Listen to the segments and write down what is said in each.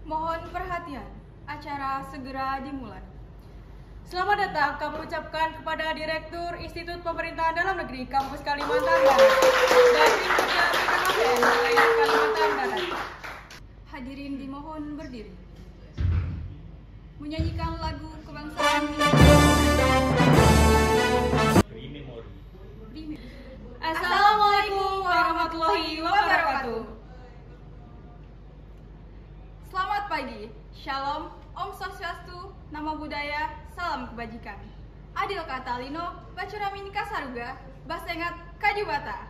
Mohon perhatian, acara segera dimulai. Selamat datang kami ucapkan kepada Direktur Institut Pemerintahan Dalam Negeri Kampus Kalimantan Barat dan tim kerja BKKBN wilayah Kalimantan Barat. Hadirin dimohon berdiri. Menyanyikan lagu kebangsaan Assalamualaikum warahmatullahi wabarakatuh. Selamat pagi, Shalom, Om Swastiastu, Namo Buddhaya, Salam Kebajikan. Adil kata Lino, Bacuramin Kasaruga, Basengat Kajubata.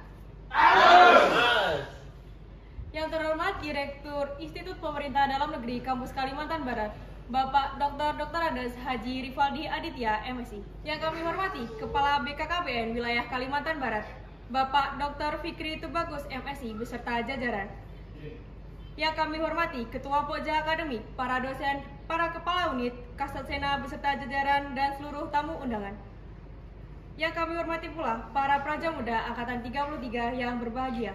Yang terhormat Direktur Institut Pemerintahan Dalam Negeri Kampus Kalimantan Barat, Bapak Dr. Andes Haji Rivaldi Aditya, MSI. Yang kami hormati Kepala BKKBN Wilayah Kalimantan Barat, Bapak Dr. Fikri Tubagus, MSI, beserta jajaran. Yang kami hormati Ketua Pokja Akademik, para dosen, para kepala unit, Kasat Sena beserta jajaran, dan seluruh tamu undangan. Yang kami hormati pula para praja muda Angkatan 33 yang berbahagia.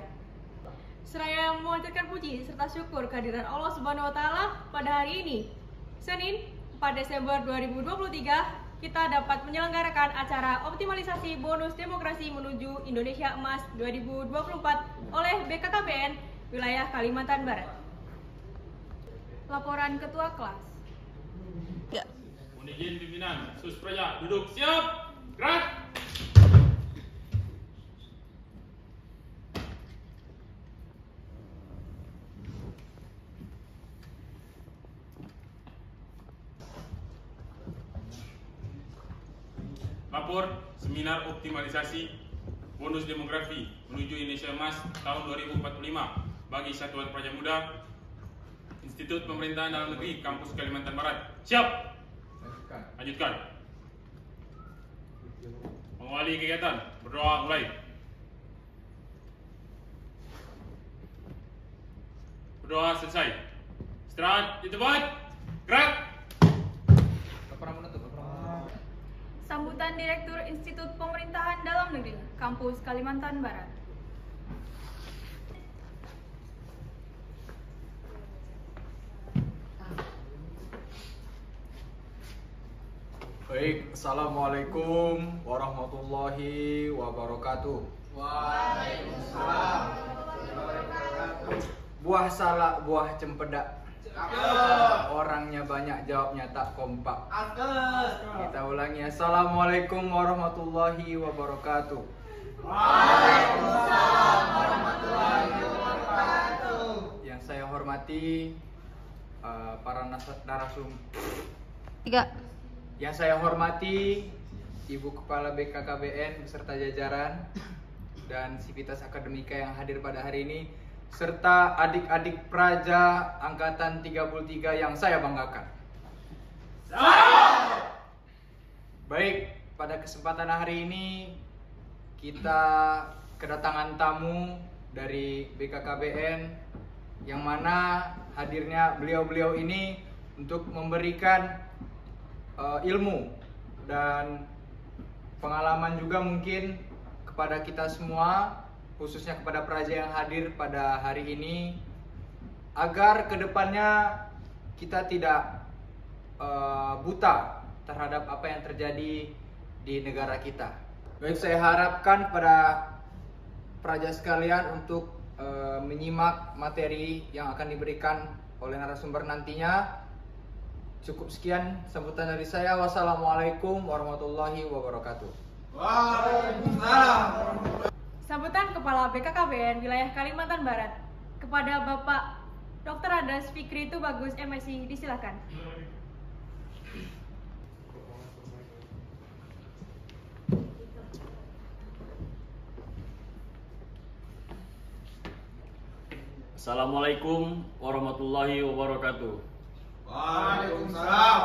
Seraya memanjatkan puji serta syukur kehadiran Allah Subhanahu wa Ta'ala pada hari ini, Senin 4 Desember 2023, kita dapat menyelenggarakan acara optimalisasi bonus demokrasi menuju Indonesia Emas 2024 oleh BKKBN Wilayah Kalimantan Barat. Laporan Ketua Kelas. Ya. Mohon izin pimpinan, sus praja duduk siap, gerak. Lapor seminar optimalisasi bonus demografi menuju Indonesia Emas tahun 2045 bagi Satuan Praja Muda Institut Pemerintahan Dalam Negeri Kampus Kalimantan Barat. Siap. Lanjutkan. Mengawali kegiatan, berdoa mulai. Berdoa selesai. Istirahat di tempat. Gerak. Sambutan Direktur Institut Pemerintahan Dalam Negeri Kampus Kalimantan Barat. Baik, Assalamualaikum warahmatullahi wabarakatuh. Waalaikumsalam. Buah salak, buah cempedak. Orangnya banyak, jawabnya tak kompak. Kita ulangi. Assalamualaikum warahmatullahi wabarakatuh. Waalaikumsalam warahmatullahi wabarakatuh. Yang saya hormati para narasumber. Yang saya hormati Ibu Kepala BKKBN beserta jajaran dan sivitas akademika yang hadir pada hari ini, serta adik-adik praja Angkatan 33 yang saya banggakan. Baik, pada kesempatan hari ini kita kedatangan tamu dari BKKBN yang mana hadirnya beliau-beliau ini untuk memberikan ilmu dan pengalaman juga mungkin kepada kita semua, khususnya kepada praja yang hadir pada hari ini, agar kedepannya kita tidak buta terhadap apa yang terjadi di negara kita. Baik, saya harapkan pada praja sekalian untuk menyimak materi yang akan diberikan oleh narasumber nantinya. Cukup sekian sambutan dari saya. Wassalamualaikum warahmatullahi wabarakatuh. Waalaikumsalam. Sambutan Kepala BKKBN Wilayah Kalimantan Barat kepada Bapak Dr. Andes Fikri Tubagus, MSI, disilakan. Assalamualaikum warahmatullahi wabarakatuh. Waalaikumsalam.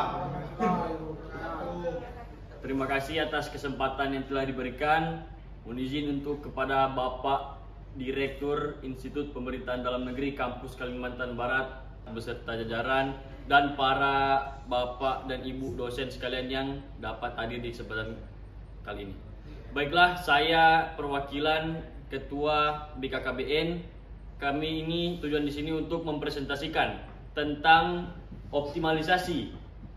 Terima kasih atas kesempatan yang telah diberikan. Mohon izin untuk kepada Bapak Direktur Institut Pemerintahan Dalam Negeri Kampus Kalimantan Barat beserta jajaran dan para Bapak dan Ibu dosen sekalian yang dapat hadir di kesempatan kali ini. Baiklah, saya perwakilan Ketua BKKBN. Kami ini tujuan di sini untuk mempresentasikan tentang optimalisasi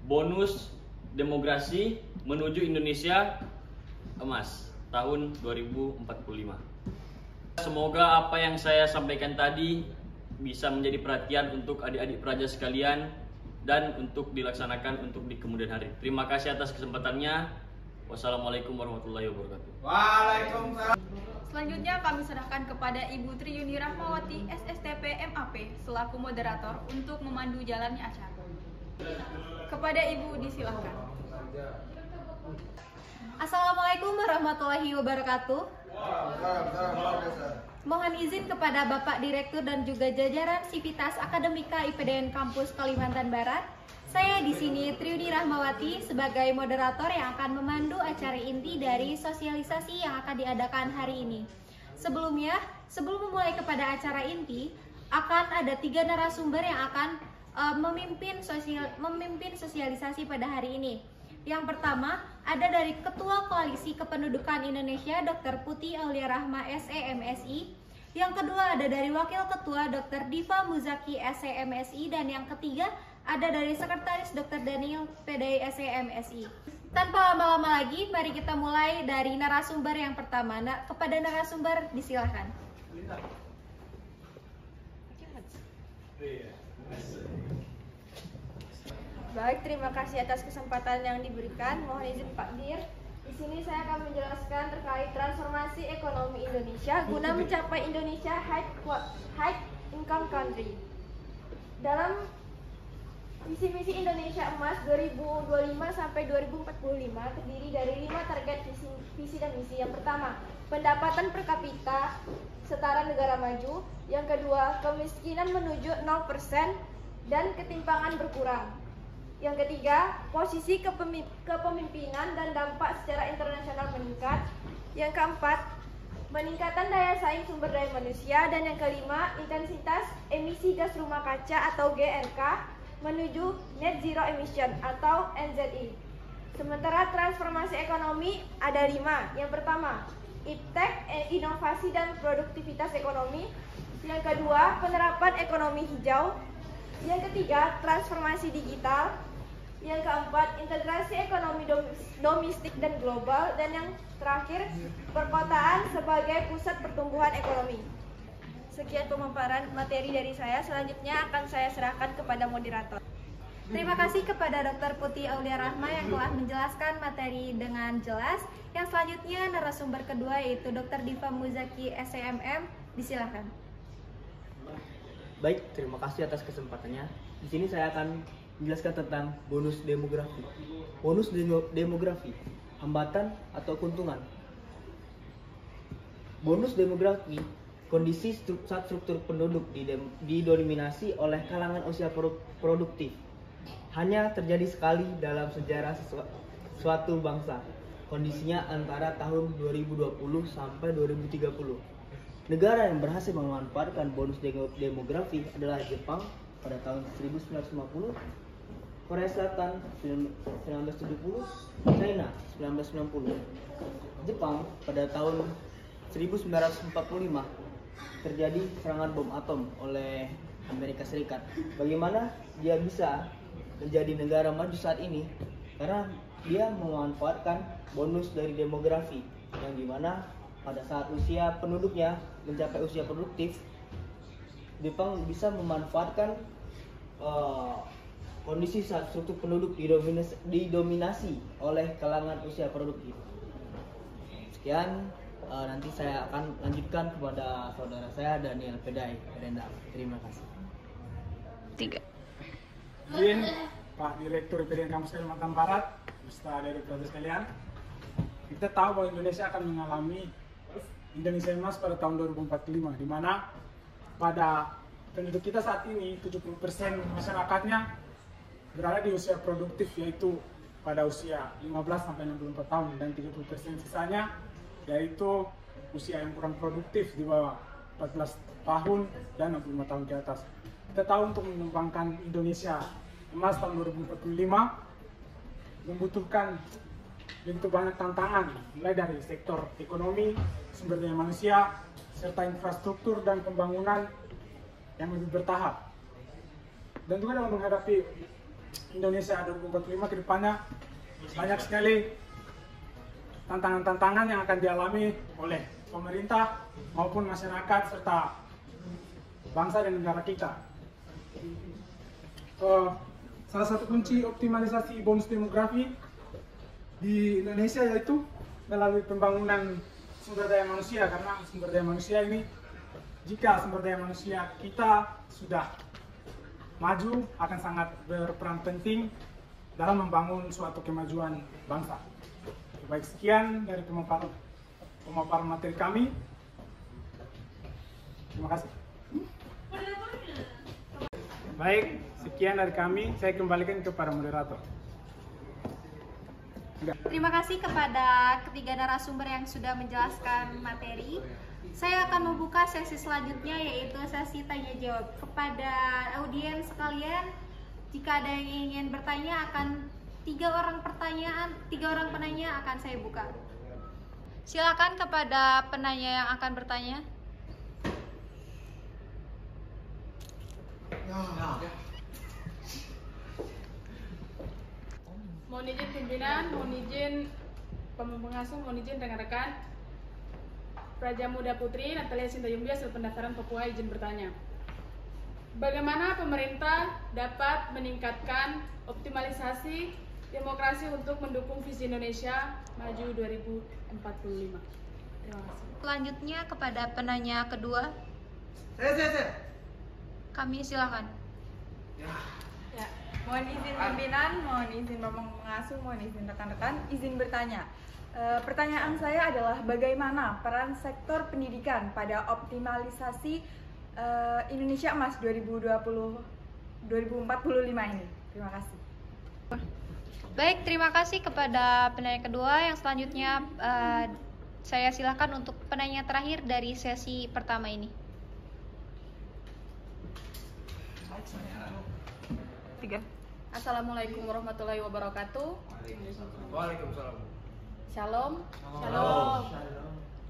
bonus demografi menuju Indonesia Emas tahun 2045. Semoga apa yang saya sampaikan tadi bisa menjadi perhatian untuk adik-adik praja sekalian dan untuk dilaksanakan untuk di kemudian hari. Terima kasih atas kesempatannya. Wassalamualaikum warahmatullahi wabarakatuh. Waalaikumsalam. Selanjutnya kami serahkan kepada Ibu Triyuni Rahmawati, SSTP MAP, selaku moderator untuk memandu jalannya acara. Kepada Ibu disilahkan. Assalamualaikum warahmatullahi wabarakatuh. Mohon izin kepada Bapak Direktur dan juga jajaran Sivitas Akademika IPDN Kampus Kalimantan Barat. Saya di sini Triyuni Rahmawati sebagai moderator yang akan memandu acara inti dari sosialisasi yang akan diadakan hari ini. Sebelum memulai kepada acara inti, akan ada 3 narasumber yang akan memimpin sosialisasi pada hari ini. Yang pertama, ada dari Ketua Koalisi Kependudukan Indonesia Dr. Putih Aulia Rahma SE/MSI. Yang kedua ada dari Wakil Ketua Dr. Diva Muzaki SE/MSI. Dan yang ketiga ada dari Sekretaris Dr. Daniel PDI SE/MSI. Tanpa lama-lama lagi, mari kita mulai dari narasumber yang pertama. Kepada narasumber disilahkan. Baik, terima kasih atas kesempatan yang diberikan. Mohon izin Pak Dir. Di sini saya akan menjelaskan terkait transformasi ekonomi Indonesia guna mencapai Indonesia high income country. Dalam visi-misi Indonesia Emas 2025 sampai 2045 terdiri dari 5 target visi dan misi. Yang pertama, pendapatan per kapita setara negara maju. Yang kedua, kemiskinan menuju 0% dan ketimpangan berkurang. Yang ketiga, posisi kepemimpinan dan dampak secara internasional meningkat. Yang keempat, peningkatan daya saing sumber daya manusia. Dan yang kelima, intensitas emisi gas rumah kaca atau GRK menuju net zero emission atau NZE. Sementara transformasi ekonomi ada 5. Yang pertama, iptek, inovasi dan produktivitas ekonomi. Yang kedua, penerapan ekonomi hijau. Yang ketiga, transformasi digital. Yang keempat, integrasi ekonomi domestik dan global. Dan yang terakhir, perkotaan sebagai pusat pertumbuhan ekonomi. Sekian pemaparan materi dari saya. Selanjutnya akan saya serahkan kepada moderator. Terima kasih kepada Dr. Putih Aulia Rahma yang telah menjelaskan materi dengan jelas. Yang selanjutnya narasumber kedua yaitu Dr. Diva Muzaki SEMM. Disilahkan. Baik, terima kasih atas kesempatannya. Di sini saya akan menjelaskan tentang bonus demografi. Bonus demografi, hambatan atau keuntungan. Bonus demografi, kondisi saat struktur penduduk didominasi oleh kalangan usia produktif. Hanya terjadi sekali dalam sejarah suatu bangsa. Kondisinya antara tahun 2020 sampai 2030. Negara yang berhasil memanfaatkan bonus demografi adalah Jepang pada tahun 1950, Korea Selatan 1970, China 1990. Jepang pada tahun 1945 terjadi serangan bom atom oleh Amerika Serikat. Bagaimana dia bisa menjadi negara maju saat ini? Karena dia memanfaatkan bonus dari demografi, yang dimana pada saat usia penduduknya mencapai usia produktif, Jepang bisa memanfaatkan kondisi saat struktur penduduk didominasi oleh kalangan usia produktif. Sekian, nanti saya akan lanjutkan kepada saudara saya Daniel Pedai Rendang. Terima kasih. 3. Izin Pak Direktur IPDN Kampus Kalimantan Barat, beserta dari praja sekalian. Kita tahu bahwa Indonesia akan mengalami Indonesia Emas pada tahun 2045, di mana pada penduduk kita saat ini 70% masyarakatnya berada di usia produktif, yaitu pada usia 15 sampai 64 tahun, dan 30% sisanya yaitu usia yang kurang produktif di bawah 14 tahun dan 65 tahun ke atas. Kita tahu untuk mengembangkan Indonesia Emas tahun 2045 membutuhkan begitu banyak tantangan, mulai dari sektor ekonomi, sumber daya manusia, serta infrastruktur dan pembangunan yang lebih bertahap. dan juga dalam menghadapi Indonesia 2045 ke depannya banyak sekali tantangan-tantangan yang akan dialami oleh pemerintah maupun masyarakat serta bangsa dan negara kita. Salah satu kunci optimalisasi bonus demografi di Indonesia yaitu melalui pembangunan sumber daya manusia, karena sumber daya manusia ini, jika sumber daya manusia kita sudah maju, akan sangat berperan penting dalam membangun suatu kemajuan bangsa. Baik, sekian dari pemaparan materi kami. Terima kasih. Baik, sekian dari kami. Saya kembalikan kepada moderator. Terima kasih kepada ketiga narasumber yang sudah menjelaskan materi. Saya akan membuka sesi selanjutnya, yaitu sesi tanya jawab. Kepada audiens sekalian, jika ada yang ingin bertanya, akan tiga orang penanya akan saya buka. Silakan kepada penanya yang akan bertanya. Mohon izin pimpinan, mohon izin pengasuh, mohon izin rekan-rekan. Praja Muda Putri Natalia Sintayumbia hasil pendaftaran Papua izin bertanya. Bagaimana pemerintah dapat meningkatkan optimalisasi demokrasi untuk mendukung visi Indonesia Maju 2045? Terima kasih. Selanjutnya kepada penanya kedua. Saya. Kami silakan. Ya, mohon izin pimpinan, mohon izin bapak pengasuh, mohon izin rekan-rekan, izin bertanya. Pertanyaan saya adalah bagaimana peran sektor pendidikan pada optimalisasi Indonesia Emas 2045 ini? Terima kasih. Baik, terima kasih kepada penanya kedua. Yang selanjutnya saya silakan untuk penanya terakhir dari sesi pertama ini. 3. Assalamualaikum warahmatullahi wabarakatuh. Waalaikumsalam. Shalom. Shalom.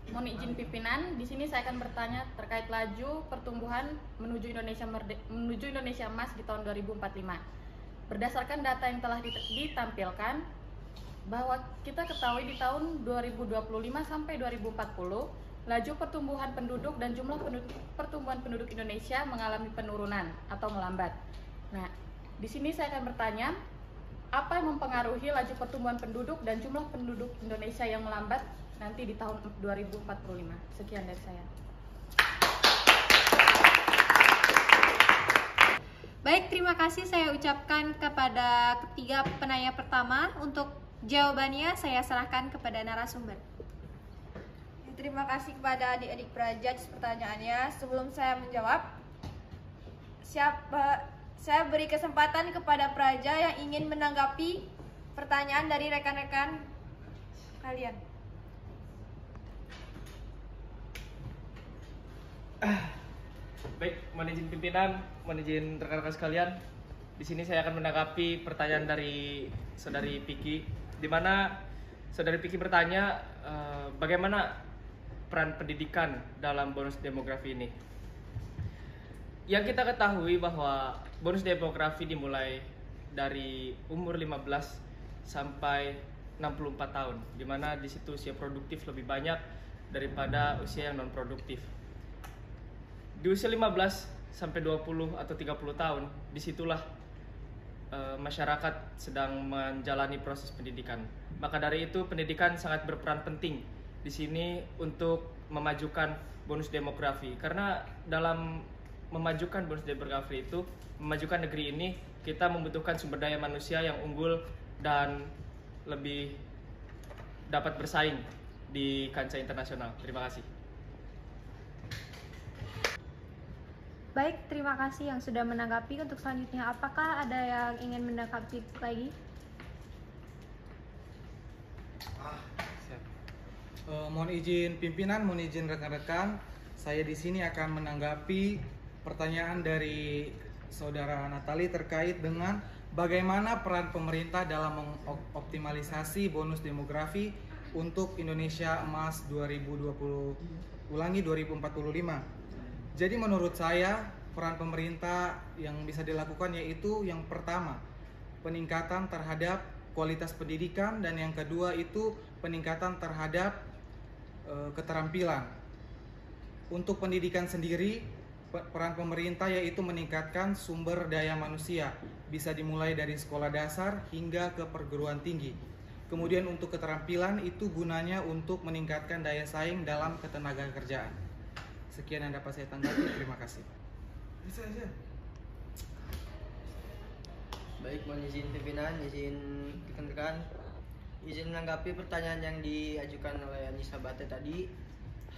Mohon izin pimpinan, di sini saya akan bertanya terkait laju pertumbuhan menuju Indonesia Emas di tahun 2045. Berdasarkan data yang telah ditampilkan, bahwa kita ketahui di tahun 2025 sampai 2040, laju pertumbuhan penduduk dan jumlah pertumbuhan penduduk Indonesia mengalami penurunan atau melambat. Nah, di sini saya akan bertanya, apa yang mempengaruhi laju pertumbuhan penduduk dan jumlah penduduk Indonesia yang melambat nanti di tahun 2045? Sekian dari saya. Baik, terima kasih saya ucapkan kepada ketiga penanya pertama. Untuk jawabannya saya serahkan kepada narasumber. Terima kasih kepada adik-adik praja atas pertanyaannya. Sebelum saya menjawab, saya beri kesempatan kepada praja yang ingin menanggapi pertanyaan dari rekan-rekan kalian. Baik, mohon izin pimpinan, mohon izin rekan-rekan sekalian. Di sini saya akan menanggapi pertanyaan dari Saudari Piki, di mana Saudari Piki bertanya bagaimana peran pendidikan dalam bonus demografi ini. Yang kita ketahui bahwa bonus demografi dimulai dari umur 15 sampai 64 tahun, di mana di situ usia produktif lebih banyak daripada usia yang non produktif. Di usia 15 sampai 20 atau 30 tahun, disitulah masyarakat sedang menjalani proses pendidikan. Maka dari itu pendidikan sangat berperan penting di sini untuk memajukan bonus demografi. Karena dalam memajukan bonus demografi itu, memajukan negeri ini, kita membutuhkan sumber daya manusia yang unggul dan lebih dapat bersaing di kancah internasional. Terima kasih. Baik, terima kasih yang sudah menanggapi. Untuk selanjutnya, apakah ada yang ingin menanggapi lagi? Mohon izin pimpinan, mohon izin rekan-rekan. Saya di sini akan menanggapi pertanyaan dari Saudara Natali terkait dengan bagaimana peran pemerintah dalam mengoptimalisasi bonus demografi untuk Indonesia Emas 2045. Jadi menurut saya peran pemerintah yang bisa dilakukan, yaitu yang pertama peningkatan terhadap kualitas pendidikan, dan yang kedua itu peningkatan terhadap keterampilan. Untuk pendidikan sendiri, peran pemerintah yaitu meningkatkan sumber daya manusia, bisa dimulai dari sekolah dasar hingga ke perguruan tinggi. Kemudian untuk keterampilan itu gunanya untuk meningkatkan daya saing dalam ketenagakerjaan. Sekian yang dapat saya tanggapi, terima kasih. Bisa aja. Baik, mohon izin pimpinan, izin rekan-rekan, izin menanggapi pertanyaan yang diajukan oleh Anissa Bate tadi.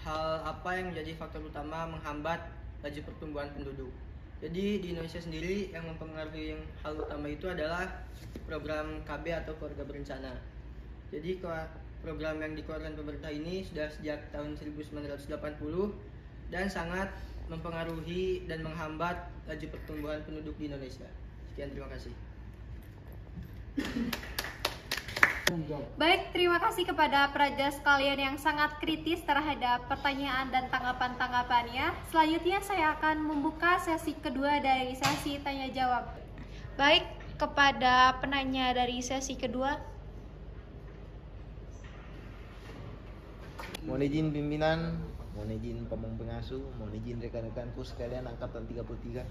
Hal apa yang menjadi faktor utama menghambat laju pertumbuhan penduduk? Jadi di Indonesia sendiri yang mempengaruhi yang hal utama itu adalah program KB atau keluarga berencana. Jadi program yang dikeluarkan pemerintah ini sudah sejak tahun 1980 dan sangat mempengaruhi dan menghambat laju pertumbuhan penduduk di Indonesia. Sekian, terima kasih. Baik, terima kasih kepada peraja sekalian yang sangat kritis terhadap pertanyaan dan tanggapan-tanggapannya. Selanjutnya saya akan membuka sesi kedua dari sesi tanya jawab. Baik, kepada penanya dari sesi kedua. Mohon izin pimpinan, mohon izin pengasuh, mohon izin rekan-rekanku sekalian angkatan 33.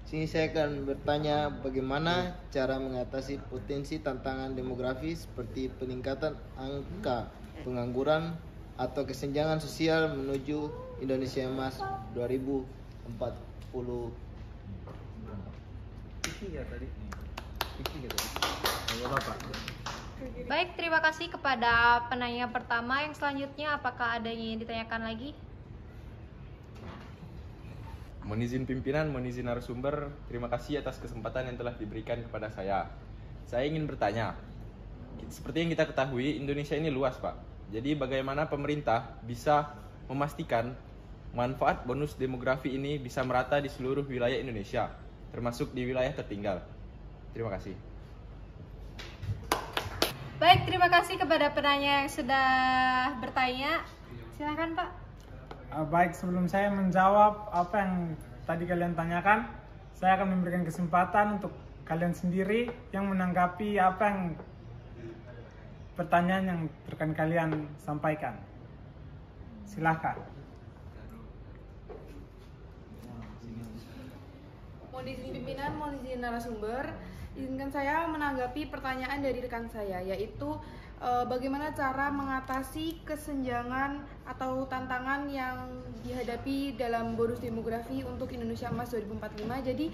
Sini saya akan bertanya bagaimana cara mengatasi potensi tantangan demografi seperti peningkatan angka pengangguran atau kesenjangan sosial menuju Indonesia Emas 2040. Baik, terima kasih kepada penanya pertama. Yang selanjutnya, apakah ada yang ditanyakan lagi? Mohon izin pimpinan, mohon izin narasumber, terima kasih atas kesempatan yang telah diberikan kepada saya. Saya ingin bertanya, seperti yang kita ketahui, Indonesia ini luas, Pak. Jadi bagaimana pemerintah bisa memastikan manfaat bonus demografi ini bisa merata di seluruh wilayah Indonesia, termasuk di wilayah tertinggal? Terima kasih. Baik, terima kasih kepada penanya yang sudah bertanya. Silakan, Pak. Baik, sebelum saya menjawab apa yang tadi kalian tanyakan, saya akan memberikan kesempatan untuk kalian sendiri yang menanggapi apa yang pertanyaan yang rekan kalian sampaikan. Silakan. Mohon izin pimpinan, mohon izin narasumber, izinkan saya menanggapi pertanyaan dari rekan saya, yaitu bagaimana cara mengatasi kesenjangan atau tantangan yang dihadapi dalam bonus demografi untuk Indonesia Emas 2045. Jadi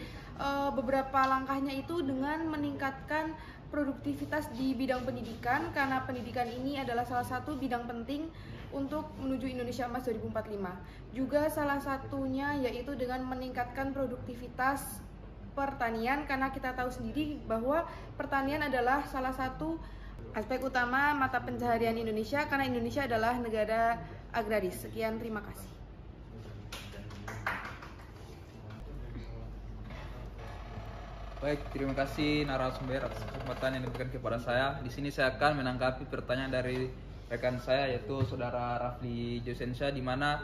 beberapa langkahnya itu dengan meningkatkan produktivitas di bidang pendidikan, karena pendidikan ini adalah salah satu bidang penting untuk menuju Indonesia Emas 2045. Juga salah satunya yaitu dengan meningkatkan produktivitas pertanian, karena kita tahu sendiri bahwa pertanian adalah salah satu aspek utama mata pencaharian Indonesia, karena Indonesia adalah negara agraris. Sekian, terima kasih. Baik, terima kasih narasumber atas kesempatan yang diberikan kepada saya. Di sini saya akan menanggapi pertanyaan dari rekan saya, yaitu Saudara Rafli Josensyah, di mana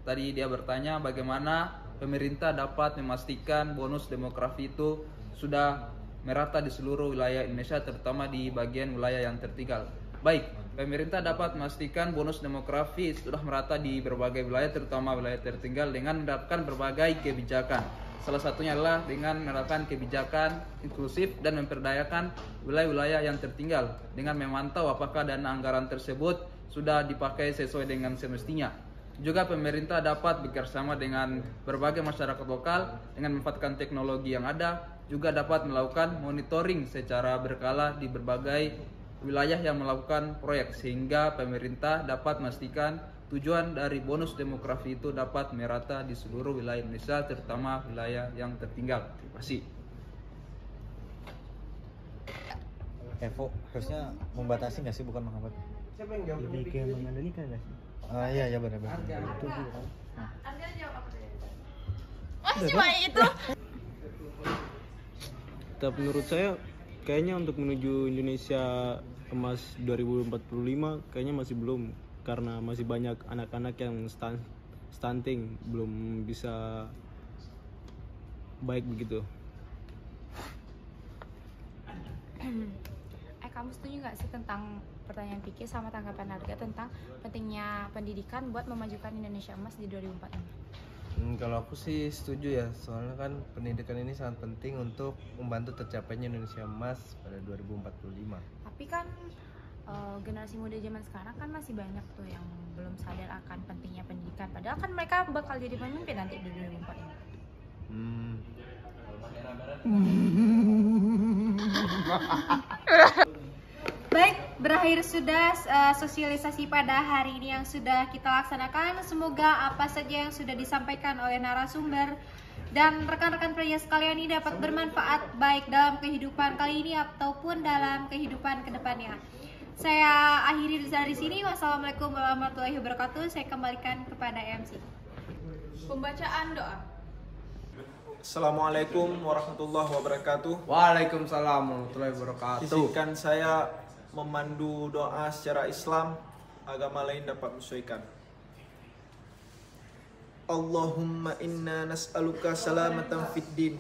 tadi dia bertanya bagaimana pemerintah dapat memastikan bonus demografi itu sudah merata di seluruh wilayah Indonesia, terutama di bagian wilayah yang tertinggal. Baik, pemerintah dapat memastikan bonus demografi sudah merata di berbagai wilayah, terutama wilayah tertinggal, dengan menerapkan berbagai kebijakan. Salah satunya adalah dengan menerapkan kebijakan inklusif dan memperdayakan wilayah-wilayah yang tertinggal dengan memantau apakah dana anggaran tersebut sudah dipakai sesuai dengan semestinya. Juga pemerintah dapat bekerjasama dengan berbagai masyarakat lokal dengan memanfaatkan teknologi yang ada, juga dapat melakukan monitoring secara berkala di berbagai wilayah yang melakukan proyek, sehingga pemerintah dapat memastikan tujuan dari bonus demografi itu dapat merata di seluruh wilayah Indonesia, terutama wilayah yang tertinggal. Terima kasih. Evo harusnya membatasi nggak sih, bukan menghambat? Siapa yang jawab? Lebih ke mengendalikan nggak sih? Iya benar-benar. Itu sih kan. Anda jawab apa tadi? Cuma itu. Tapi menurut saya kayaknya untuk menuju Indonesia Emas 2045 kayaknya masih belum, karena masih banyak anak-anak yang stunting, belum bisa baik begitu. Kamu setuju nggak sih tentang pertanyaan Piki sama tanggapan Harga tentang pentingnya pendidikan buat memajukan Indonesia Emas di 2045? Kalau aku sih setuju ya, soalnya kan pendidikan ini sangat penting untuk membantu tercapainya Indonesia Emas pada 2045. Tapi kan generasi muda zaman sekarang kan masih banyak tuh yang belum sadar akan pentingnya pendidikan. Padahal kan mereka bakal jadi pemimpin nanti di 2045. Baik, berakhir sudah sosialisasi pada hari ini yang sudah kita laksanakan. Semoga apa saja yang sudah disampaikan oleh narasumber dan rekan-rekan pelajar sekalian ini dapat bermanfaat baik dalam kehidupan kali ini ataupun dalam kehidupan kedepannya. Saya akhiri dari sini. Wassalamualaikum warahmatullahi wabarakatuh. Saya kembalikan kepada MC. Pembacaan doa. Assalamualaikum warahmatullahi wabarakatuh. Waalaikumsalam warahmatullahi wabarakatuh. Izinkan saya memandu doa secara Islam, agama lain dapat menyesuaikan. Allahumma inna nas'aluka salamatan fid din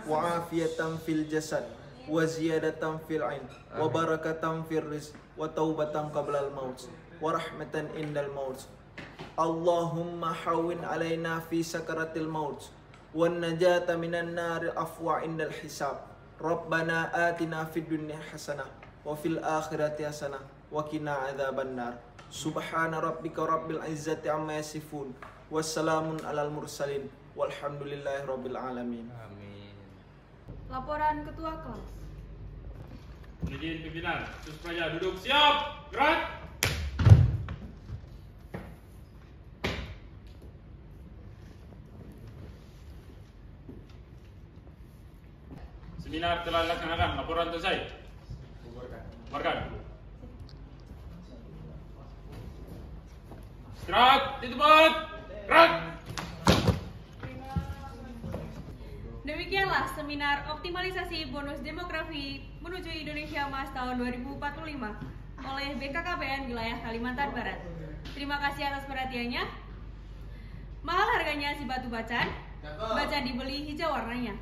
wa afiyatan fil jasad wa ziyadatan fil ilm wa barakatan fil rizq wa taubatan qabla al maut wa rahmatan indal maut. Allahumma hawwin alaina fi sakaratil maut wan najata minan nari afwa indal hisab. Rabbana atina fid dunya hasanah wa fil akhirati hasanah wa qina adzabannar. Subhana rabbika rabbil izzati amma yasifun. Wassalamun alal mursalin walhamdulillahi rabbil alamin. Amin. Laporan ketua kelas. Izin pimpinan, terus pelajar duduk siap, gerak. Seminar telah dilaksanakan, laporan selesai. Bubarkan. Gerak di tempat. Gerak. Demikianlah seminar optimalisasi bonus demografi menuju Indonesia Emas tahun 2045 oleh BKKBN wilayah Kalimantan Barat. Terima kasih atas perhatiannya. Mahal harganya si batu bacan, baca dibeli hijau warnanya.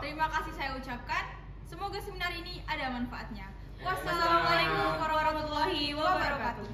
Terima kasih saya ucapkan. Semoga seminar ini ada manfaatnya. Wassalamualaikum warahmatullahi wabarakatuh.